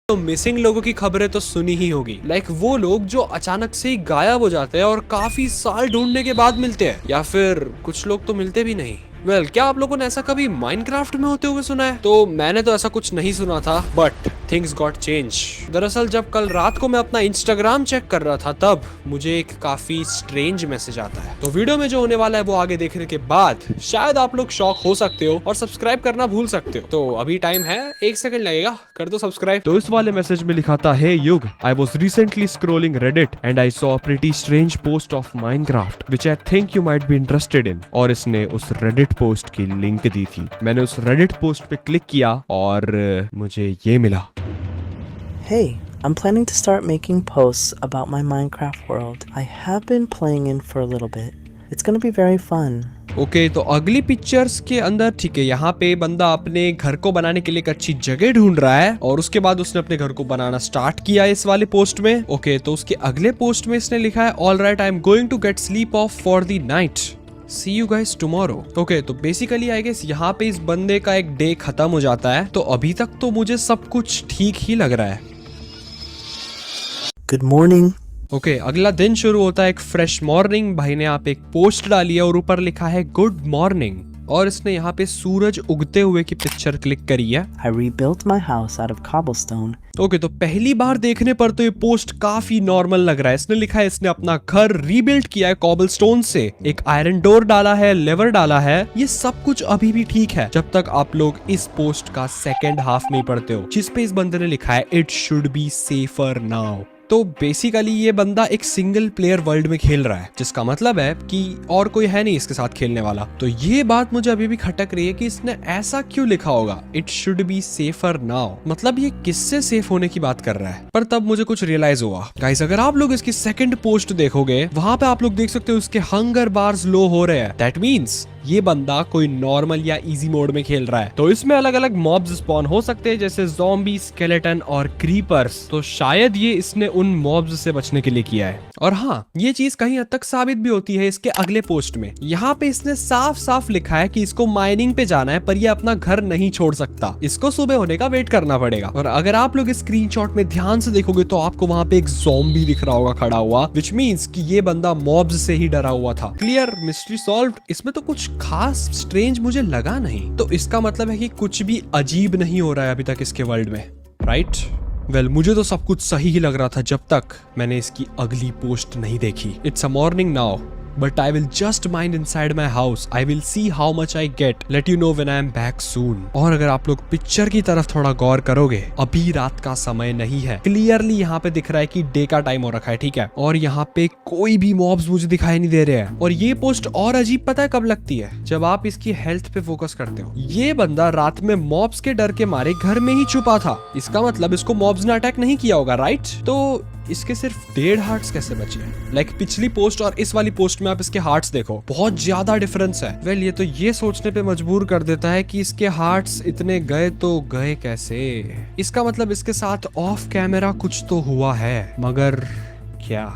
तो मिसिंग लोगों की खबरें तो सुनी ही होगी। लाइक वो लोग जो अचानक से ही गायब हो जाते हैं और काफी साल ढूंढने के बाद मिलते हैं, या फिर कुछ लोग तो मिलते भी नहीं। क्या आप लोगों ने ऐसा कभी माइनक्राफ्ट में होते हुए सुना है? तो मैंने तो ऐसा कुछ नहीं सुना था, बट थिंग्स गॉट चेंज। दरअसल जब कल रात को मैं अपना इंस्टाग्राम चेक कर रहा था, तब मुझे एक काफी स्ट्रेंज मैसेज आता है। तो वीडियो में जो होने वाला है वो आगे देखने के बाद शायद आप लोग शॉक हो सकते हो और सब्सक्राइब करना भूल सकते हो। तो अभी टाइम है, 1 सेकंड लगेगा, कर दो सब्सक्राइब। तो इस वाले मैसेज में लिखा था, हे युग, I was recently scrolling Reddit and I saw a pretty strange post of Minecraft which I think you might be interested in. और इसने उस रेडिट पोस्ट की लिंक दी थी। मैंने उस रेडिट पोस्ट पे क्लिक किया और मुझे ये मिला। Hey, I'm planning to start making posts about my Minecraft world. I have been playing in for a little bit. It's gonna be very fun. Okay, तो अगली पिक्चर्स के अंदर ठीक है, यहाँ पे बंदा अपने घर को बनाने के लिए एक अच्छी जगह ढूंढ रहा है और उसके बाद उसने अपने घर को बनाना स्टार्ट किया इस वाले पोस्ट में। ओके, तो उसके अगले पोस्ट में इसने लिखा है, all right, I am going to get sleep off for the night, see you guys tomorrow. Okay, तो बेसिकली आई गेस यहाँ पे इस बंदे का एक डे खत्म हो जाता है। तो अभी तक तो मुझे सब कुछ ठीक ही लग रहा है। Good morning. ओके, अगला दिन शुरू होता है, एक फ्रेश मॉर्निंग। भाई ने यहाँ पे एक पोस्ट डाली है और ऊपर लिखा है गुड मॉर्निंग, और इसने यहाँ पे सूरज उगते हुए की पिक्चर क्लिक करी है। I rebuilt my house out of cobblestone. Okay, तो पहली बार देखने पर तो ये पोस्ट काफी नॉर्मल लग रहा है। इसने लिखा है इसने अपना घर रीबिल्ड किया है कॉबलस्टोन से, एक आयरन डोर डाला है, लेवर डाला है। ये सब कुछ अभी भी ठीक है जब तक आप लोग इस पोस्ट का सेकेंड हाफ नहीं पढ़ते हो, जिसपे इस बंदे ने लिखा है it should be safer now. तो बेसिकली ये बंदा एक सिंगल प्लेयर वर्ल्ड में खेल रहा है, जिसका मतलब है कि और कोई है नहीं इसके साथ खेलने वाला। तो ये बात मुझे अभी भी खटक रही है कि इसने ऐसा क्यों लिखा होगा, it should be safer now. मतलब ये किससे सेफ होने की बात कर रहा है? पर तब मुझे कुछ रियलाइज हुआ। गाइस, अगर आप लोग इसकी सेकंड पोस्ट देखोगे, वहां पे आप लोग देख सकते हो उसके हंगर बार्स लो हो रहे हैं। दैट मीन्स ये बंदा कोई नॉर्मल या इजी मोड में खेल रहा है। तो इसमें अलग अलग मॉब्स स्पॉन हो सकते हैं, जैसे ज़ॉम्बी, स्केलेटन और क्रीपर्स। तो शायद ये इसने उन मॉब्स से बचने के लिए किया है। और हाँ, ये चीज कहीं हद तक साबित भी होती है इसके अगले पोस्ट में। यहाँ पे इसने साफ साफ लिखा है कि इसको माइनिंग पे जाना है, पर ये अपना घर नहीं छोड़ सकता, इसको सुबह होने का वेट करना पड़ेगा। और अगर आप लोग इस स्क्रीनशॉट में ध्यान से देखोगे तो आपको वहां पे एक ज़ॉम्बी दिख रहा होगा खड़ा हुआ, विच मीन्स कि ये बंदा मॉब्स से ही डरा हुआ था। Clear, mystery solved. इसमें तो कुछ खास स्ट्रेंज मुझे लगा नहीं, तो इसका मतलब है कि कुछ भी अजीब नहीं हो रहा है अभी तक इसके वर्ल्ड में, राइट? मुझे तो सब कुछ सही ही लग रहा था जब तक मैंने इसकी अगली पोस्ट नहीं देखी। It's a morning now, but I will just mine inside my house. I will see how much I get. Let you know when I am back soon. और अगर आप लोग पिक्चर की तरफ थोड़ा गौर करोगे, अभी रात का समय नहीं है। क्लियरली यहाँ पे दिख रहा है कि डे का टाइम हो रखा है, ठीक है? और यहाँ पे कोई भी मॉब्स मुझे दिखाई नहीं दे रहे हैं। और ये पोस्ट और अजीब पता है कब लगती है? जब आप इसकी हेल्थ पे फोकस करते हो। ये बंदा रात में मॉब्स के डर के मारे घर में ही छुपा था। इसका मतलब इसको मॉब्स ने अटैक नहीं किया होगा, राइट? तो इसके सिर्फ 1.5 हार्ट्स कैसे बचे? लाइक पिछली पोस्ट और इस वाली पोस्ट में आप इसके हार्ट्स देखो, बहुत ज्यादा डिफरेंस है। ये तो ये सोचने पे मजबूर कर देता है कि इसके हार्ट्स इतने गए तो गए कैसे? इसका मतलब इसके साथ ऑफ कैमरा कुछ तो हुआ है, मगर क्या?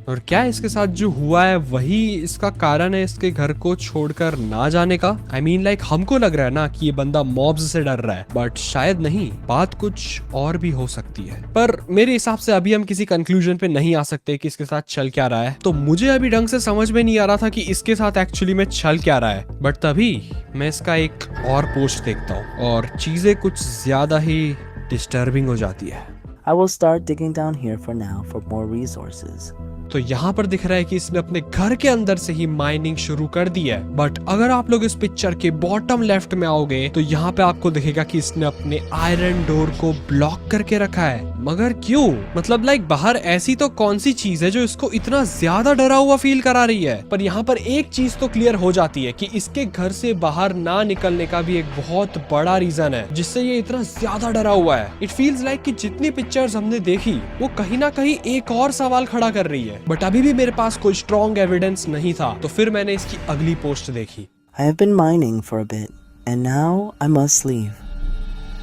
और क्या इसके साथ जो हुआ है वही इसका कारण है इसके घर को छोड़कर ना जाने का? I mean, like, हमको लग रहा है ना कि ये बंदा मॉब्स से डर रहा है, बट शायद नहीं, बात कुछ और भी हो सकती है। पर मेरे हिसाब से अभी हम किसी कंक्लूजन पे नहीं आ सकते कि इसके साथ चल क्या रहा है। तो मुझे अभी ढंग से समझ में नहीं आ रहा था कि इसके साथ एक्चुअली में चल क्या रहा है, बट तभी मैं इसका एक और पोस्ट देखता हूँ और चीजें कुछ ज्यादा ही डिस्टर्बिंग हो जाती है। I will start digging down here for now for more resources. तो यहाँ पर दिख रहा है कि इसने अपने घर के अंदर से ही माइनिंग शुरू कर दी है। बट अगर आप लोग इस पिक्चर के बॉटम लेफ्ट में आओगे तो यहाँ पे आपको दिखेगा कि इसने अपने आयरन डोर को ब्लॉक करके रखा है। मगर क्यों? मतलब बाहर ऐसी तो कौन सी चीज है जो इसको इतना ज्यादा डरा हुआ फील करा रही है? पर यहाँ पर एक चीज तो क्लियर हो जाती है कि इसके घर से बाहर ना निकलने का भी एक बहुत बड़ा रीजन है जिससे ये इतना ज्यादा डरा हुआ है। इट फील्स लाइक कि जितनी पिक्चर्स हमने देखी वो कहीं ना कहीं एक और सवाल खड़ा कर रही है, बट अभी भी मेरे पास कोई स्ट्रॉन्ग एविडेंस नहीं था। तो फिर मैंने इसकी अगली पोस्ट देखी। I have been mining for a bit, and now I must leave.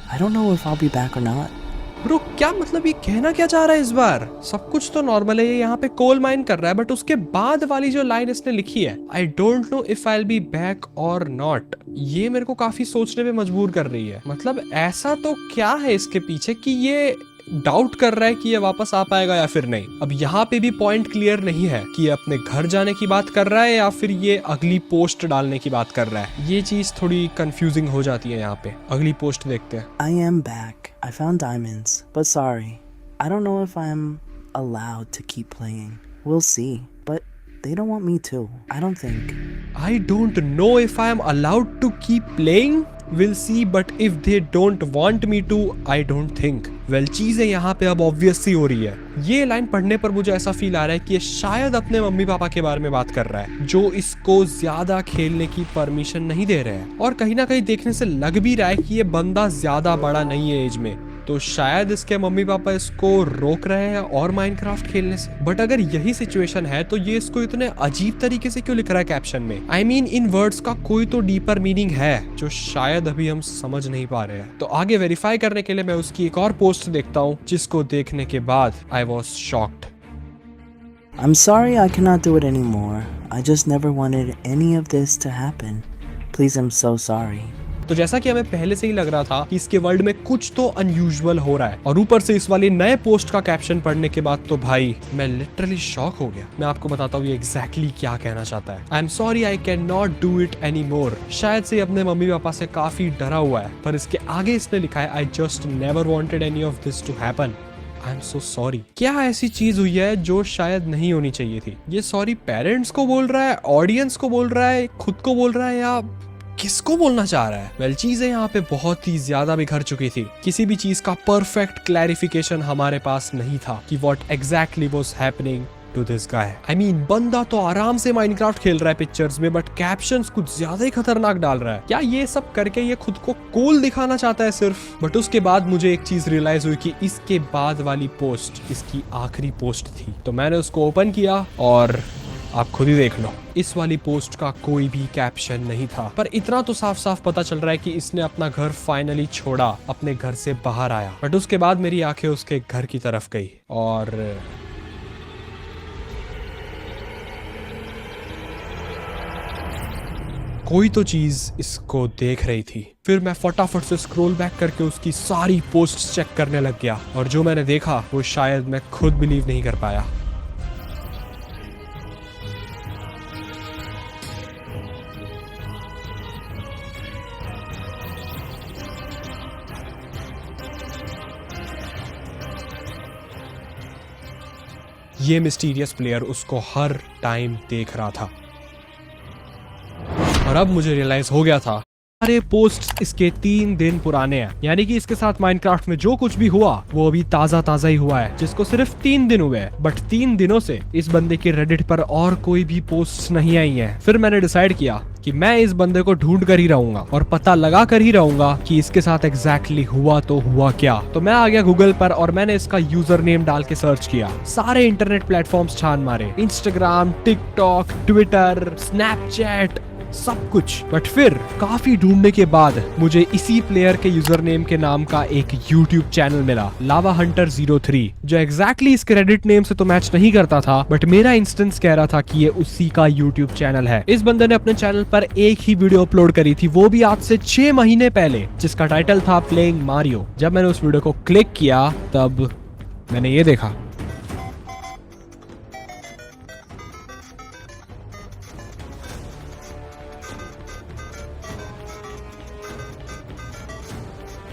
I don't know if I'll be back or not. Bro, क्या मतलब ये कहना क्या चाह रहा है इस बार? सब कुछ तो नॉर्मल है, ये यहाँ पे कोल माइन कर रहा है, बट उसके बाद वाली जो लाइन इसने लिखी है, I don't know if I will be back और नॉट, ये मेरे को काफी सोचने पे मजबूर कर रही है। मतलब ऐसा तो क्या है इसके पीछे कि ये डाउट कर रहा है कि ये वापस आ पाएगा या फिर नहीं। अब यहाँ पे भी पॉइंट क्लियर नहीं है कि ये अपने घर जाने की बात कर रहा है या फिर ये अगली पोस्ट डालने की बात कर रहा है। ये चीज थोड़ी कंफ्यूजिंग हो जाती है यहाँ पे। अगली पोस्ट देखते हैं। I am back. I found diamonds, but sorry. I don't know if I'm allowed to keep playing. We'll see. But they don't want me to. I don't think. I don't know if I am allowed to keep playing. We'll see, but if they don't want me to, I don't think. Well, चीजें यहाँ पे अब obvious सी हो रही है। ये line पढ़ने पर मुझे ऐसा फील आ रहा है कि ये शायद अपने मम्मी पापा के बारे में बात कर रहा है, जो इसको ज्यादा खेलने की परमिशन नहीं दे रहे हैं। और कहीं ना कहीं देखने से लग भी रहा है कि ये बंदा ज्यादा बड़ा नहीं है एज में, तो शायद इसके मम्मी पापा इसको रोक रहे हैं और माइनक्राफ्ट खेलने से। बट अगर यही सिचुएशन है तो ये इसको इतने अजीब तरीके से क्यों लिख रहा है कैप्शन में? I mean, इन वर्ड्स का कोई तो डीपर मीनिंग है जो शायद अभी हम समझ नहीं पा रहे हैं। तो आगे वेरीफाई करने के लिए मैं उसकी एक और पोस्ट देखता हूँ, जिसको देखने के बाद I was shocked. I'm sorry I cannot do it anymore. I just never wanted any of this to happen. Please, I'm so sorry. तो जैसा कि हमें पहले से ही लग रहा था कि इसके वर्ल्ड में कुछ तो अनयूजुअल हो रहा है, और ऊपर से इस वाली नए पोस्ट का कैप्शन पढ़ने के बाद तो भाई मैं लिटरली शॉक हो गया। मैं आपको बताता हूँ ये एग्जैक्टली क्या कहना चाहता है। I am sorry I can not do it any more. शायद से अपने मम्मी पापा से काफी डरा हुआ है, पर इसके आगे इसने लिखा है I just never wanted any of this to happen. I am so sorry. क्या ऐसी चीज हुई है जो शायद नहीं होनी चाहिए थी? ये सॉरी पेरेंट्स को बोल रहा है, ऑडियंस को बोल रहा है, खुद को बोल रहा है, या किसको बोलना चाह रहा है? वेल, चीजें यहाँ पे बहुत ही ज्यादा बिखर चुकी थी। किसी भी चीज का परफेक्ट क्लैरिफिकेशन हमारे पास नहीं था कि what exactly was happening to this guy. I mean, बंदा तो आराम से माइनक्राफ्ट खेल रहा है पिक्चर्स में, बट कैप्शंस कुछ ज्यादा ही खतरनाक डाल रहा है। क्या ये सब करके ये खुद को कूल दिखाना चाहता है सिर्फ? बट उसके बाद मुझे एक चीज रियलाइज हुई कि इसके बाद वाली पोस्ट इसकी आखिरी पोस्ट थी। तो मैंने उसको ओपन किया और आप खुद ही देख लो, इस वाली पोस्ट का कोई भी कैप्शन नहीं था। पर इतना तो साफ साफ पता चल रहा है कि इसने अपना घर फाइनली छोड़ा, अपने घर से बाहर आया। बट उसके बाद मेरी आंखें उसके घर की तरफ गई और कोई तो चीज इसको देख रही थी। फिर मैं फटाफट से स्क्रॉल बैक करके उसकी सारी पोस्ट चेक करने लग गया, और जो मैंने देखा वो शायद मैं खुद बिलीव नहीं कर पाया। ये मिस्टीरियस प्लेयर उसको हर टाइम देख रहा था, और अब मुझे रियलाइज हो गया था सारे पोस्ट इसके 3 दिन पुराने हैं। यानी कि इसके साथ माइनक्राफ्ट में जो कुछ भी हुआ वो अभी ताजा ताजा ही हुआ है, जिसको सिर्फ 3 दिन हुए हैं। बट 3 दिनों से इस बंदे के रेडिट पर और कोई भी पोस्ट नहीं आई है। फिर मैंने डिसाइड किया कि मैं इस बंदे को ढूंढ कर ही रहूंगा और पता लगा कर ही रहूंगा कि इसके साथ एग्जैक्टली हुआ तो हुआ क्या। तो मैं आ गया गूगल पर और मैंने इसका यूजर नेम डाल के सर्च किया। सारे इंटरनेट प्लेटफॉर्म्स छान मारे, इंस्टाग्राम, टिकटॉक, ट्विटर, स्नैपचैट, सब कुछ। बट फिर काफी ढूंढने के बाद मुझे इसी प्लेयर के यूजर नेम के नाम का एक YouTube चैनल मिला, लावा हंटर 03, जो एग्जैक्टली इस क्रेडिट नेम से तो मैच नहीं करता था, बट मेरा इंस्टेंस कह रहा था कि ये उसी का YouTube चैनल है। इस बंदे ने अपने चैनल पर एक ही वीडियो अपलोड करी थी, वो भी आज से 6 महीने पहले, जिसका टाइटल था प्लेइंग मारियो। जब मैंने उस वीडियो को क्लिक किया तब मैंने ये देखा।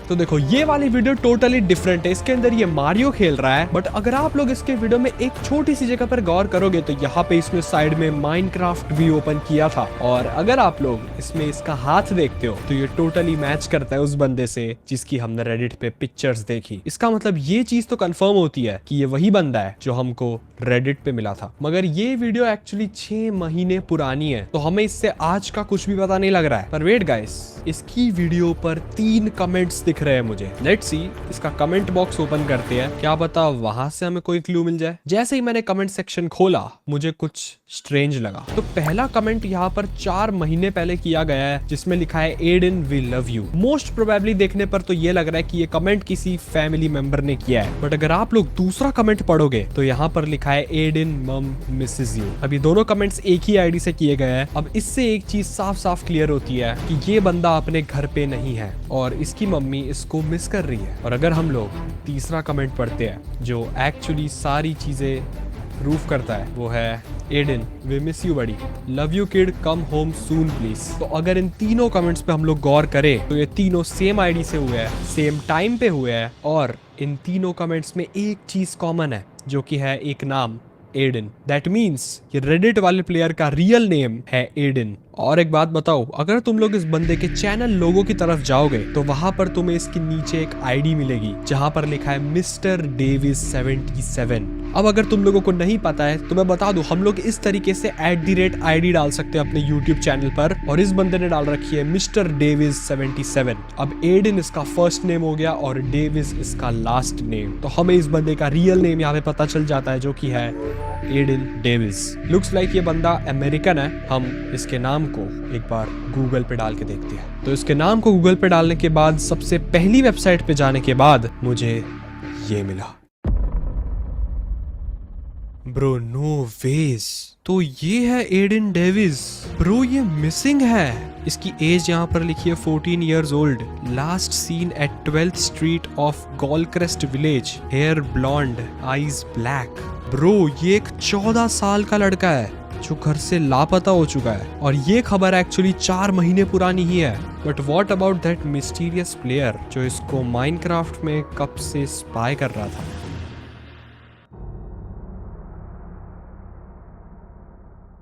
तो देखो, ये वाली वीडियो टोटली डिफरेंट है। इसके अंदर ये मारियो खेल रहा है, बट अगर आप लोग इसके वीडियो में एक छोटी सी जगह पर गौर करोगे तो यहाँ पे इसने साइड में माइनक्राफ्ट भी ओपन किया था। और अगर आप लोग इसमें इसका हाथ देखते हो तो ये टोटली मैच करता है उस बंदे से जिसकी हमने रेडिट पे पिक्चर्स देखी। इसका मतलब ये चीज तो कंफर्म होती है कि ये वही बंदा है जो हमको रेडिट पे मिला था। मगर ये वीडियो एक्चुअली 6 महीने पुरानी है, तो हमें इससे आज का कुछ भी पता नहीं लग रहा है। पर वेट गाइस, इसकी वीडियो पर 3 कमेंट्स दिख रहे हैं मुझे। लेट्स सी, इसका कमेंट बॉक्स ओपन करते हैं, क्या पता वहां से हमें कोई क्लू मिल जाए। जैसे ही मैंने कमेंट सेक्शन खोला मुझे कुछ स्ट्रेंज लगा। तो पहला कमेंट यहाँ पर 4 महीने पहले किया गया है, जिसमें लिखा है Aiden we love you. Most probably देखने पर तो ये लग रहा है कि ये कमेंट किसी फैमिली मेंबर ने किया है। बट अगर आप लोग दूसरा कमेंट पढ़ोगे तो यहाँ पर लिखा है एडन मम मिसेस यू। अब ये दोनों कमेंट्स एक ही आईडी से किए गए हैं। अब इससे एक चीज साफ साफ क्लियर होती है कि ये बंदा अपने घर पे नहीं है और इसकी मम्मी इसको मिस कर रही है। और अगर हम लोग तीसरा कमेंट पढ़ते हैं जो एक्चुअली सारी चीजें प्रूफ करता है, वो है एडन, वी मिस यू बड़ी, love you kid, come home soon please. तो अगर इन तीनों कमेंट्स पे हम लोग गौर करें तो ये तीनों सेम आईडी से हुए हैं, सेम टाइम पे हुए हैं, और इन तीनों कमेंट्स में एक चीज कॉमन है जो कि है एक नाम, एडन। दैट मीन्स ये रेडिट वाले प्लेयर का रियल नेम है एडन। और एक बात बताओ, अगर तुम लोग इस बंदे के चैनल लोगो की तरफ जाओगे तो वहां पर तुम्हें इसके नीचे एक आईडी मिलेगी जहां पर लिखा है मिस्टर डेविस 77। अब अगर तुम लोगों को नहीं पता है तो मैं बता दूं, हम लोग इस तरीके से @ID डाल सकते हैं अपने यूट्यूब चैनल पर, और इस बंदे ने डाल रखी है मिस्टर डेविस 77। अब एडन इसका फर्स्ट नेम हो गया और डेविस इसका लास्ट नेम, तो हमें इस बंदे का रियल नेम यहाँ पे पता चल जाता है जो कि है एडन डेविस। लुक्स लाइक ये बंदा अमेरिकन है। हम इसके नाम को एक बार गूगल पे डाल के देखते हैं। तो इसके नाम को गूगल पे डालने के बाद सबसे पहली वेबसाइट पे जाने के बाद मुझे ये मिला। ब्रो नो वेज, तो ये है एडन डेविस। ब्रो ये मिसिंग है। इसकी एज यहाँ पर लिखी है 14 years old, last seen at 12th street of Golcrest village, hair blonde, eyes black. Bro ये एक 14 साल का लड़का है जो घर से लापता हो चुका है, और ये खबर एक्चुअली 4 महीने पुरानी ही है। But what about that mysterious player जो इसको माइनक्राफ्ट में कब से स्पाई कर रहा था?